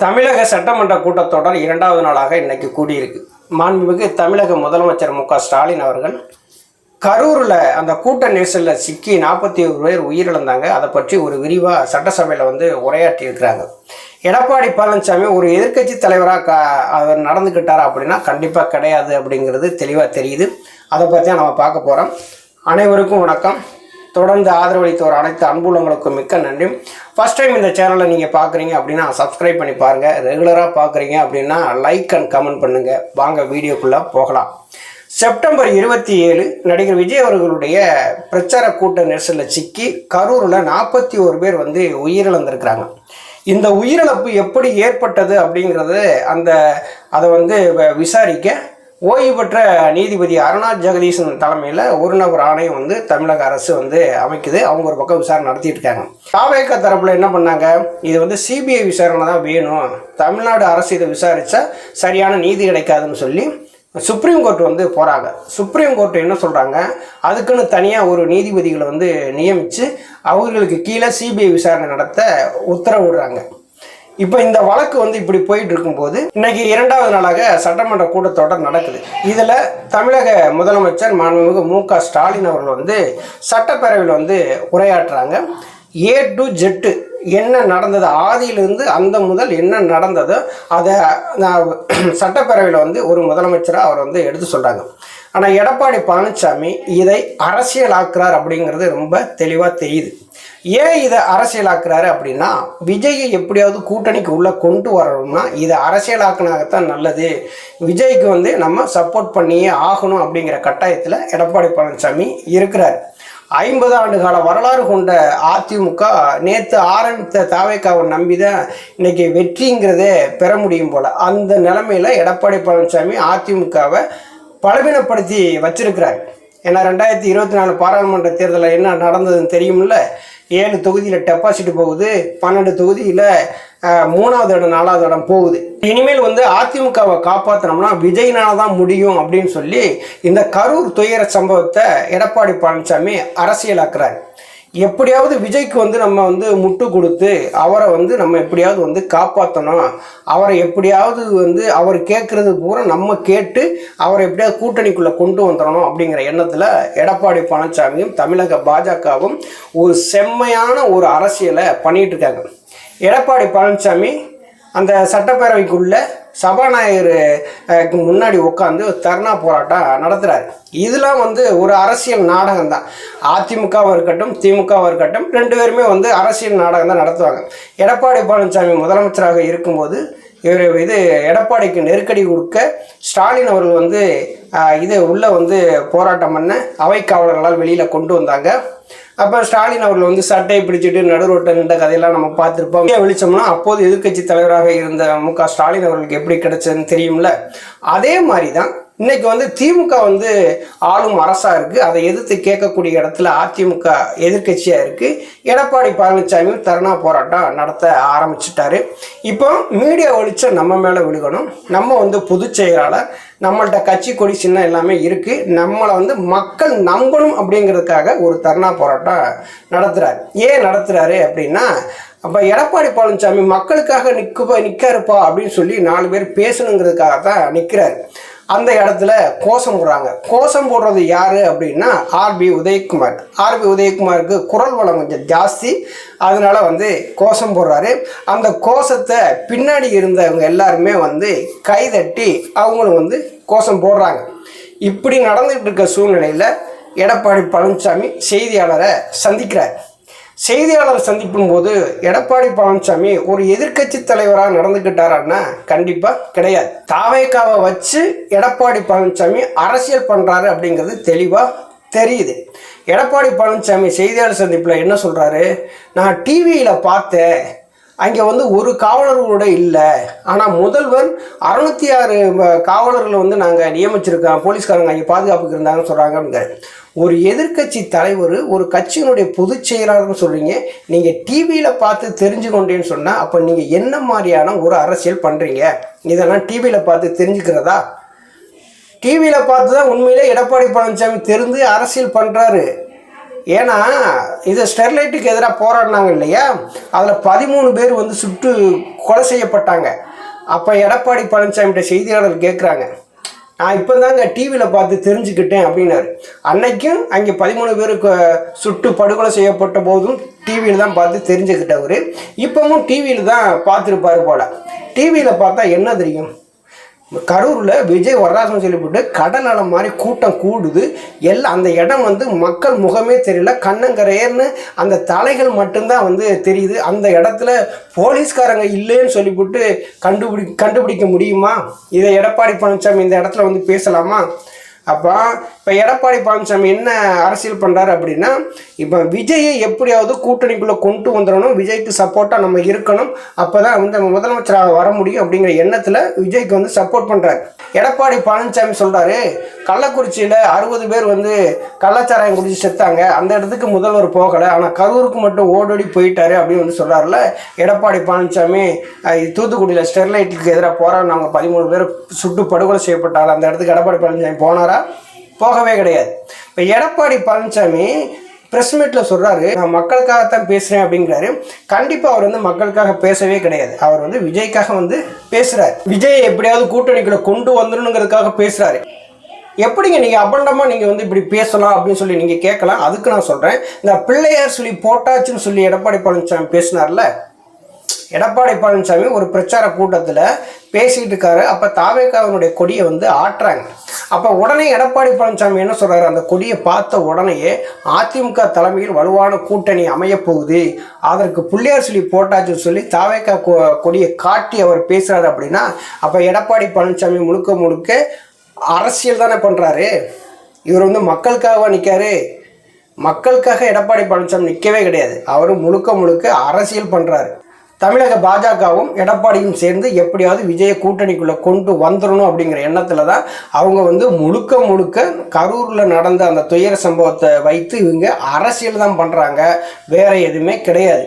தமிழக சட்டமன்ற கூட்டத்தொடர் இரண்டாவது நாளாக இன்னைக்கு கூடியிருக்கு. மாண்புமிகு தமிழக முதலமைச்சர் மு.க.ஸ்டாலின் அவர்கள் கரூரில் அந்த கூட்ட நெரிசலில் சிக்கி 41 பேர் உயிரிழந்தாங்க. அதை பற்றி ஒரு விரிவாக சட்டசபையில் உரையாற்றி இருக்கிறாங்க. எடப்பாடி பழனிசாமி ஒரு எதிர்க்கட்சி தலைவராக அவர் நடந்துக்கிட்டாரா அப்படின்னா கண்டிப்பாக கிடையாது அப்படிங்கிறது தெளிவாக தெரியுது. அதை பற்றி நம்ம பார்க்க போகிறோம். அனைவருக்கும் வணக்கம். தொடர்ந்து ஆதரவளித்தோர் அனைத்து அன்புள்ளவங்களுக்கும் மிக்க நன்றி. ஃபஸ்ட் டைம் இந்த சேனலை நீங்கள் பார்க்குறீங்க அப்படின்னா சப்ஸ்கிரைப் பண்ணி பாருங்கள். ரெகுலராக பார்க்குறீங்க அப்படின்னா லைக் அண்ட் கமெண்ட் பண்ணுங்கள். வாங்க வீடியோக்குள்ளே போகலாம். செப்டம்பர் 27 நடிகர் விஜய் அவர்களுடைய பிரச்சார கூட்ட நெரிசலில் சிக்கி கரூரில் 41 பேர் உயிரிழந்திருக்கிறாங்க. இந்த உயிரிழப்பு எப்படி ஏற்பட்டது அப்படிங்கிறது அதை விசாரிக்க ஓய்வு பெற்ற நீதிபதி அருணா ஜெகதீசன் தலைமையில் ஒரு நபர் ஆணையம் தமிழக அரசு அமைக்குது. அவங்க ஒரு பக்கம் விசாரணை நடத்திட்டு இருக்காங்க. தாவேக தரப்பில் என்ன பண்ணாங்க, இது சிபிஐ விசாரணை தான் வேணும், தமிழ்நாடு அரசு இதை விசாரித்தா சரியான நீதி கிடைக்காதுன்னு சொல்லி சுப்ரீம் கோர்ட் போகிறாங்க. சுப்ரீம் கோர்ட் என்ன சொல்கிறாங்க, அதுக்குன்னு தனியாக ஒரு நீதிபதிகளை நியமித்து அவர்களுக்கு கீழே சிபிஐ விசாரணை நடத்த உத்தரவிடுறாங்க. இப்போ இந்த வழக்கு இப்படி போயிட்டு இருக்கும்போது இன்னைக்கு இரண்டாவது நாளாக சட்டமன்ற கூட்டத்தொடர் நடக்குது. இதில் தமிழக முதலமைச்சர் மாண்புமிகு மு.க.ஸ்டாலின் அவர்கள் சட்டப்பேரவையில் உரையாற்றுறாங்க. A to Z என்ன நடந்தது, ஆதியிலிருந்து அந்த முதல் என்ன நடந்ததோ அதை சட்டப்பேரவையில் ஒரு முதலமைச்சராக அவர் எடுத்து சொல்கிறாங்க. ஆனால் எடப்பாடி பழனிசாமி இதை அரசியலாக்குறார் அப்படிங்கிறது ரொம்ப தெளிவாக தெரியுது. ஏன் இதை அரசியலாக்குறாரு அப்படின்னா, விஜயை எப்படியாவது கூட்டணிக்கு உள்ளே கொண்டு வரணும்னா இதை அரசியலாக்குனாகத்தான் நல்லது, விஜய்க்கு நம்ம சப்போர்ட் பண்ணியே ஆகணும் அப்படிங்கிற கட்டாயத்தில் எடப்பாடி பழனிசாமி இருக்கிறார். 50 ஆண்டு கால வரலாறு கொண்ட அதிமுக நேற்று ஆரம்பித்த தாவேக்காவை நம்பி தான் இன்னைக்கு வெற்றிங்கிறதே பெற முடியும் போல். அந்த நிலைமையில் எடப்பாடி பழனிசாமி அதிமுகவை பலவீனப்படுத்தி வச்சிருக்கிறார். ஏன்னா 2024 பாராளுமன்ற தேர்தலில் என்ன நடந்ததுன்னு தெரியும்ல. 7 தொகுதியில் டெபாசிட் போகுது, 12 தொகுதியில் 3வது இடம் 4வது இடம் போகுது. இனிமேல் அதிமுகவை காப்பாற்றணும்னா விஜய்னால தான் முடியும் அப்படின்னு சொல்லி இந்த கரூர் துயர சம்பவத்தை எடப்பாடி பழனிசாமி அரசியலாக்குறாரு. எப்படியாவது விஜய்க்கு நம்ம முட்டு கொடுத்து அவரை நம்ம எப்படியாவது காப்பாற்றணும், அவரை எப்படியாவது அவர் கேட்குறது பூரா நம்ம கேட்டு அவரை எப்படியாவது கூட்டணிக்குள்ளே கொண்டு வந்துடணும் அப்படிங்கிற எண்ணத்தில் எடப்பாடி பழனிசாமியும் தமிழக பாஜகவும் ஒரு செம்மையான ஒரு அரசியலை பண்ணிகிட்டு இருக்காங்க. எடப்பாடி பழனிசாமி அந்த சட்டப்பேரவைக்குள்ள சபாநாயகருக்கு முன்னாடி உட்காந்து தர்ணா போராட்டம் நடத்துகிறாரு. இதெல்லாம் ஒரு அரசியல் நாடகம் தான். அதிமுகவும் இருக்கட்டும் திமுகவும் இருக்கட்டும் 2 பேருமே அரசியல் நாடகம் தான் நடத்துவாங்க. எடப்பாடி பழனிசாமி முதலமைச்சராக இருக்கும்போது எடப்பாடிக்கு நெருக்கடி கொடுக்க ஸ்டாலின் அவர்கள் இது உள்ளே போராட்டம் பண்ண அவை காவலர்களால் வெளியில் கொண்டு வந்தாங்க. அப்போ ஸ்டாலின் அவர்கள் சட்டையை பிடிச்சிட்டு நடுரோட்டை நின்ற கதையெல்லாம் நம்ம பார்த்துருப்போம். வெளிச்சோம்னா அப்போது எதிர்க்கட்சி தலைவராக இருந்த மு.க.ஸ்டாலின் அவர்களுக்கு எப்படி கிடைச்சதுன்னு தெரியும்ல. அதே மாதிரி தான் இன்னைக்கு திமுக ஆளும் அரசாக இருக்குது. அதை எதிர்த்து கேட்கக்கூடிய இடத்துல அதிமுக எதிர்க்கட்சியாக இருக்குது. எடப்பாடி பழனிசாமி தர்ணா போராட்டம் நடத்த ஆரம்பிச்சிட்டாரு. இப்போ மீடியா வெளிச்சம் நம்ம மேலே விழுகணும். நம்ம பொதுச் செயலாளர், நம்மள்கிட்ட கட்சி கொடி சின்னம் எல்லாமே இருக்குது, நம்மளை மக்கள் நம்பணும் அப்படிங்கிறதுக்காக ஒரு தர்ணா போராட்டம் நடத்துகிறார். ஏன் நடத்துகிறாரு அப்படின்னா, அப்போ எடப்பாடி பழனிசாமி மக்களுக்காக நிற்காருப்பா அப்படின்னு சொல்லி 4 பேர் பேசணுங்கிறதுக்காக தான் நிற்கிறாரு. அந்த இடத்துல கோஷம் போடுறாங்க. கோஷம் போடுறது யார் அப்படின்னா ஆர்பி உதயகுமார். ஆர்பி உதயகுமாருக்கு குரல் வளம் கொஞ்சம் ஜாஸ்தி, அதனால கோஷம் போடுறாரு. அந்த கோஷத்தை பின்னாடி இருந்தவங்க எல்லாருமே கைதட்டி அவங்களும் கோஷம் போடுறாங்க. இப்படி நடந்துகிட்டு இருக்க சூழ்நிலையில் எடப்பாடி பழனிசாமி செய்தியாளரை சந்திக்கிறார். செய்தியாளர் சந்திக்கும் போது எடப்பாடி பழனிசாமி ஒரு எதிர்க்கட்சி தலைவராக நடந்துக்கிட்டாரான்னா கண்டிப்பாக கிடையாது. தாவேக்காவை வச்சு எடப்பாடி பழனிசாமி அரசியல் பண்ணுறாரு அப்படிங்கிறது தெளிவாக தெரியுது. எடப்பாடி பழனிசாமி செய்தியாளர் சந்திப்பில் என்ன சொல்கிறாரு, நான் டிவியில் பார்த்தேன், அங்கே ஒரு காவலர்களோட இல்லை, ஆனால் முதல்வர் 606 காவலர்கள் நாங்கள் நியமிச்சிருக்கோம், போலீஸ்காரங்க அங்கே பாதுகாப்புக்கு இருந்தாங்கன்னு சொல்கிறாங்க அப்படிங்கிறார். ஒரு எதிர்க்கட்சி தலைவர், ஒரு கட்சியினுடைய பொதுச் செயலாளர்னு சொல்கிறீங்க, நீங்கள் டிவியில் பார்த்து தெரிஞ்சு கொண்டேன்னு சொன்னால் அப்போ நீங்கள் என்ன மாதிரியான ஒரு அரசியல் பண்ணுறீங்க? இதெல்லாம் டிவியில் பார்த்து தெரிஞ்சுக்கிறதா? டிவியில் பார்த்து தான் உண்மையிலே எடப்பாடி பழனிசாமி தெரிந்து அரசியல் பண்ணுறாரு. ஏன்னா இது ஸ்டெர்லைட்டுக்கு எதிராக போராடினாங்க இல்லையா, அதில் 13 பேர் வந்து சுட்டு கொலை செய்யப்பட்டாங்க. அப்போ எடப்பாடி பழனிசாமிகிட்ட செய்தியாளர் கேட்குறாங்க, நான் இப்போ தாங்க டிவியில் பார்த்து தெரிஞ்சுக்கிட்டேன் அப்படின்னாரு. அன்னைக்கும் அங்கே 13 பேருக்கு சுட்டு படுகொலை செய்யப்பட்ட போதும் டிவியில் தான் பார்த்து தெரிஞ்சுக்கிட்டவர். இப்போவும் டிவியில் தான் பார்த்துருப்பாரு போல். டிவியில் பார்த்தா என்ன தெரியும், கரூரில் விஜய் வர்றாருன்னு சொல்லிவிட்டு கடல் அலை மாதிரி கூட்டம் கூடுது. எல்லாம் அந்த இடம் வந்து மக்கள் முகமே தெரியல, கண்ணங்கரையர்னு அந்த தலைகள் மட்டும்தான் வந்து தெரியுது. அந்த இடத்துல போலீஸ்காரங்க இல்லைன்னு சொல்லிவிட்டு கண்டுபிடிக்க முடியுமா? இதை எடப்பாடி பழனிசாமி இந்த இடத்துல வந்து பேசலாமா? அப்போ இப்போ எடப்பாடி பழனிசாமி என்ன அரசியல் பண்ணுறாரு அப்படின்னா, இப்போ விஜயை எப்படியாவது கூட்டணிக்குள்ளே கொண்டு வந்துடணும், விஜய்க்கு சப்போர்ட்டாக நம்ம இருக்கணும், அப்போ தான் வந்து நம்ம முதலமைச்சராக வர முடியும் அப்படிங்கிற எண்ணத்தில் விஜய்க்கு வந்து சப்போர்ட் பண்ணுறாரு. எடப்பாடி பழனிசாமி சொல்கிறாரு, கள்ளக்குறிச்சியில் 60 பேர் வந்து கள்ளச்சாராயம் குடிச்சு செத்தாங்க, அந்த இடத்துக்கு முதல்வர் போகலை, ஆனால் கரூருக்கு மட்டும் ஓடோடி போயிட்டாரு அப்படின்னு வந்து சொல்கிறாருல எடப்பாடி பழனிசாமி. தூத்துக்குடியில் ஸ்டெர்லைட்டுக்கு எதிராக போராடினவங்க 13 பேர் சுட்டு படுகொலை செய்யப்பட்டாங்க, அந்த இடத்துக்கு எடப்பாடி பழனிசாமி போனாரா? போகவே கிடையாது. இப்போ எடப்பாடி பழனிசாமி ப்ரெஸ் மீட்டில் சொல்கிறாரு, நான் மக்களுக்காகத்தான் பேசுகிறேன் அப்படிங்கிறாரு. கண்டிப்பாக அவர் வந்து மக்களுக்காக பேசவே கிடையாது, அவர் வந்து விஜய்க்காக வந்து பேசுகிறார். விஜயை எப்படியாவது கூட்டணிக்குள்ள கொண்டு வந்துடணுங்கிறதுக்காக பேசுகிறாரு. எப்படிங்க நீங்கள் அபண்டமாக நீங்கள் வந்து இப்படி பேசலாம் அப்படின்னு சொல்லி நீங்கள் கேட்கலாம். அதுக்கு நான் சொல்கிறேன், இந்த பிள்ளையார் சொல்லி போட்டாச்சுன்னு சொல்லி எடப்பாடி பழனிசாமி பேசினார்ல, எடப்பாடி பழனிசாமி ஒரு பிரச்சார கூட்டத்தில் பேசிகிட்டு இருக்காரு. அப்போ தாவேகாவினுடைய கொடியை வந்து ஆட்டுறாங்க. அப்போ உடனே எடப்பாடி பழனிசாமி என்ன சொல்கிறாரு, அந்த கொடியை பார்த்த உடனேயே அதிமுக தலைமையில் வலுவான கூட்டணி அமையப்போகுது, அதற்கு பிள்ளையார் சொல்லி போட்டாச்சுன்னு சொல்லி தாவேகா கொடியை காட்டி அவர் பேசுகிறாரு. அப்படின்னா அப்போ எடப்பாடி பழனிசாமி முழுக்க அரசியல் தானே பண்ணுறாரு. இவர் வந்து மக்களுக்காக நிற்காரு. மக்களுக்காக எடப்பாடி பழனிசாமி நிற்கவே கிடையாது, அவர் முழுக்க அரசியல் பண்ணுறாரு. தமிழக பாஜகவும் எடப்பாடியும் சேர்ந்து எப்படியாவது விஜய கூட்டணிக்குள்ளே கொண்டு வந்துடணும் அப்படிங்கிற எண்ணத்தில் தான் அவங்க வந்து முழுக்க கரூரில் நடந்த அந்த துயர சம்பவத்தை வைத்து இவங்க அரசியல் தான் பண்ணுறாங்க, வேறு எதுவுமே கிடையாது.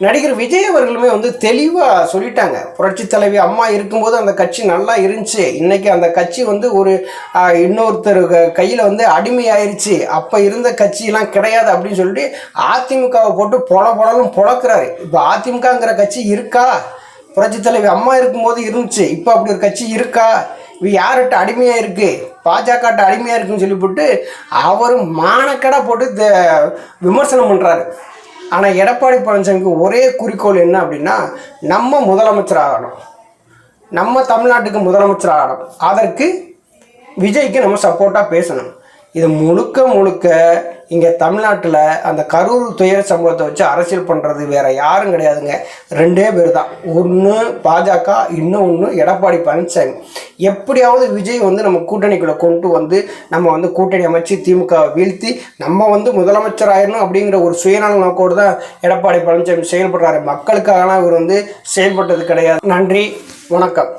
நடிகர் விஜய் அவர்களுமே வந்து தெளிவாக சொல்லிட்டாங்க, புரட்சி தலைவி அம்மா இருக்கும்போது அந்த கட்சி நல்லா இருந்துச்சு, இன்றைக்கி அந்த கட்சி வந்து ஒரு இன்னொருத்தர் கையில் வந்து அடிமையாயிருச்சு, அப்போ இருந்த கட்சியெல்லாம் கிடையாது அப்படின்னு சொல்லிட்டு அதிமுகவை போட்டு பொலன்னு பொழக்கிறாரு. இப்போ அதிமுகங்கிற கட்சி இருக்கா? புரட்சி தலைவி அம்மா இருக்கும்போது இருந்துச்சு, இப்போ அப்படி ஒரு கட்சி இருக்கா? இது யார்கிட்ட அடிமையாக இருக்குது? பாஜகட்ட அடிமையாக இருக்குன்னு சொல்லிவிட்டு அவர் மானக்கடை போட்டு விமர்சனம் பண்ணுறாரு. ஆனால் எடப்பாடி பழனிசாமிக்கு ஒரே குறிக்கோள் என்ன அப்படின்னா, நம்ம முதலமைச்சர் ஆகணும், நம்ம தமிழ்நாட்டுக்கு முதலமைச்சர் ஆகணும், அதற்கு விஜய்க்கு நம்ம சப்போர்ட்டாக பேசணும். இது முழுக்க இங்கே தமிழ்நாட்டில் அந்த கரூர் துயர சம்பவத்தை வச்சு அரசியல் பண்ணுறது வேறு யாரும் கிடையாதுங்க. 2 பேர் தான், ஒன்று பாஜக, இன்னொன்று எடப்பாடி பழனிசாமி. எப்படியாவது விஜய் வந்து நம்ம கூட்டணிக்குள்ளே கொண்டு வந்து நம்ம வந்து கூட்டணி அமைச்சு திமுகவை வீழ்த்தி நம்ம வந்து முதலமைச்சர் ஆயிடணும் அப்படிங்கிற ஒரு சுயநல நோக்கோடு தான் எடப்பாடி பழனிசாமி செயல்படுறாரு. மக்களுக்காகலாம் இவர் வந்து செயல்பட்டது கிடையாது. நன்றி, வணக்கம்.